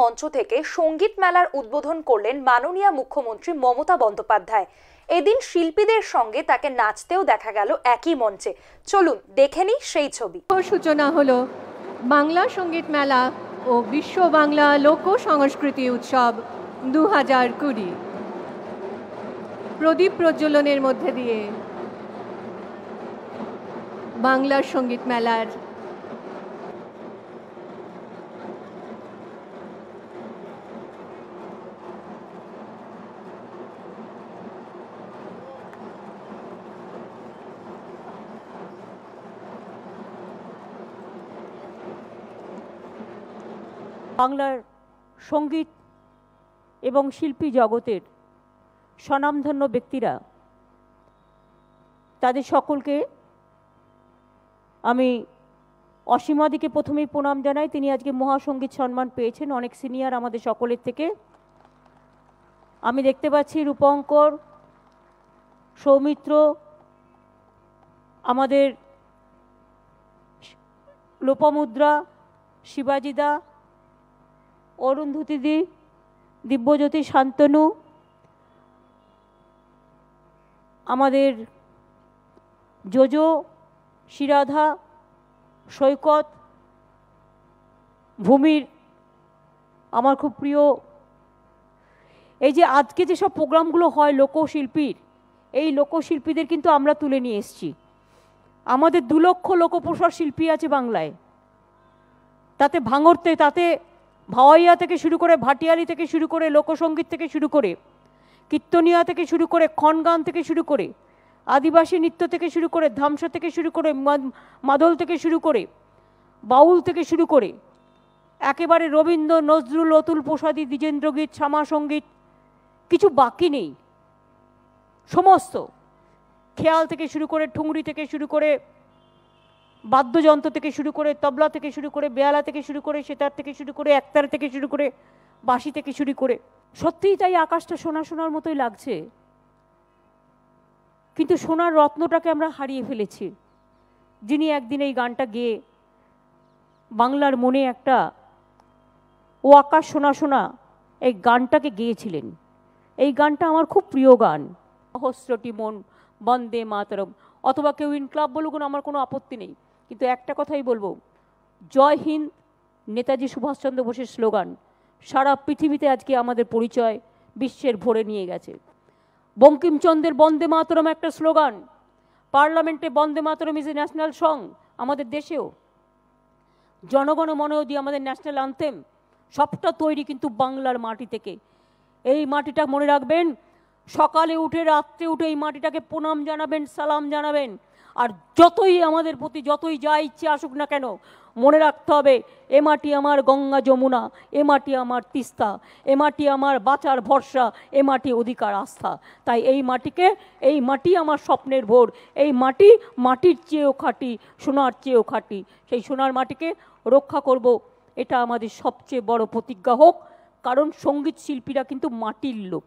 মঞ্চ থেকে সঙ্গীত মেলার উদ্বোধন করলেন মাননীয় মুখ্যমন্ত্রী মমতা বন্দ্যোপাধ্যায়। এদিন শিল্পীদের সঙ্গে তাকে নাচতেও দেখা গেল একই মঞ্চে। চলুন দেখে নিই সেই ছবি। সূচনা হলো বাংলা সঙ্গীত মেলা ও বিশ্ব বাংলা লোক সংস্কৃতি উৎসব 2020। প্রদীপ প্রজ্বলনের মধ্যে দিয়ে বাংলার সঙ্গীত মেলার বাংলার সঙ্গীত এবং শিল্পী জগতের স্বনামধন্য ব্যক্তিরা, তাদের সকলকে আমি অসীমাদিকে প্রথমেই প্রণাম জানাই। তিনি আজকে মহাসঙ্গীত সম্মান পেয়েছেন, অনেক সিনিয়র আমাদের সকলের থেকে। আমি দেখতে পাচ্ছি রূপঙ্কর, সৌমিত্র, আমাদের লোপামুদ্রা, শিবাজিদা, অরুন্ধতিদি, দিব্যজ্যোতি, শান্তনু, আমাদের জোজো, শিরাধা, সৈকত, ভূমির, আমার খুব প্রিয়। এই যে আজকে যেসব প্রোগ্রামগুলো হয় লোকশিল্পীর, এই লোকশিল্পীদের কিন্তু আমরা তুলে নিয়ে এসেছি। আমাদের 2 লক্ষ লোকপ্রসার শিল্পী আছে বাংলায়। তাতে ভাঙড়তে, তাতে ভাওয়াইয়া থেকে শুরু করে, ভাটিয়ালি থেকে শুরু করে, লোকসঙ্গীত থেকে শুরু করে, কীর্তনিয়া থেকে শুরু করে, খনগান থেকে শুরু করে, আদিবাসী নৃত্য থেকে শুরু করে, ধামসা থেকে শুরু করে, মাদল থেকে শুরু করে, বাউল থেকে শুরু করে, একেবারে রবীন্দ্র, নজরুল, অতুল প্রসাদী, দ্বিজেন্দ্রগীত, শ্যামা সঙ্গীত, কিছু বাকি নেই। সমস্ত খেয়াল থেকে শুরু করে, ঠুংরি থেকে শুরু করে, বাদ্যযন্ত্র থেকে শুরু করে, তবলা থেকে শুরু করে, বেয়ালা থেকে শুরু করে, সেতার থেকে শুরু করে, একতার থেকে শুরু করে, বাঁশি থেকে শুরু করে, সত্যিই তাই আকাশটা সোনা সোনার মতোই লাগছে। কিন্তু সোনার রত্নটাকে আমরা হারিয়ে ফেলেছি। যিনি একদিন এই গানটা গেয়ে বাংলার মনে একটা ও আকাশ সোনা সোনা এই গানটাকে গেয়েছিলেন। এই গানটা আমার খুব প্রিয় গান। সহস্রটি মন বন্দে মাতরম, অথবা কেউ ইনক্লাব বলুক, আমার কোনো আপত্তি নেই। কিন্তু একটা কথাই বলবো, জয় হিন্দ নেতাজি সুভাষচন্দ্র বোসের স্লোগান সারা পৃথিবীতে আজকে আমাদের পরিচয় বিশ্বের ভরে নিয়ে গেছে। বঙ্কিমচন্দ্রের বন্দে মাতরম একটা স্লোগান, পার্লামেন্টে বন্দে মাতরম ইজ এ ন্যাশনাল সং। আমাদের দেশেও জনগণ মন অধি আমাদের ন্যাশনাল অ্যান্থেম, সবটা তৈরি কিন্তু বাংলার মাটি থেকে। এই মাটিটা মনে রাখবেন, সকালে উঠে রাত্রে উঠে এই মাটিটাকে প্রণাম জানাবেন, সালাম জানাবেন। আর যতই আমাদের প্রতি যতই যা ইচ্ছে আসুক না কেন, মনে রাখতে হবে এ মাটি আমার গঙ্গা যমুনা, এ মাটি আমার তিস্তা, এ মাটি আমার বাঁচার ভরসা, এ মাটি অধিকার আস্থা। তাই এই মাটিকে, এই মাটি আমার স্বপ্নের ভোর, এই মাটি মাটির চেয়েও খাঁটি, সোনার চেয়েও খাঁটি। সেই সোনার মাটিকে রক্ষা করব, এটা আমাদের সবচেয়ে বড় প্রতিজ্ঞা হোক। কারণ সঙ্গীত শিল্পীরা কিন্তু মাটির লোক।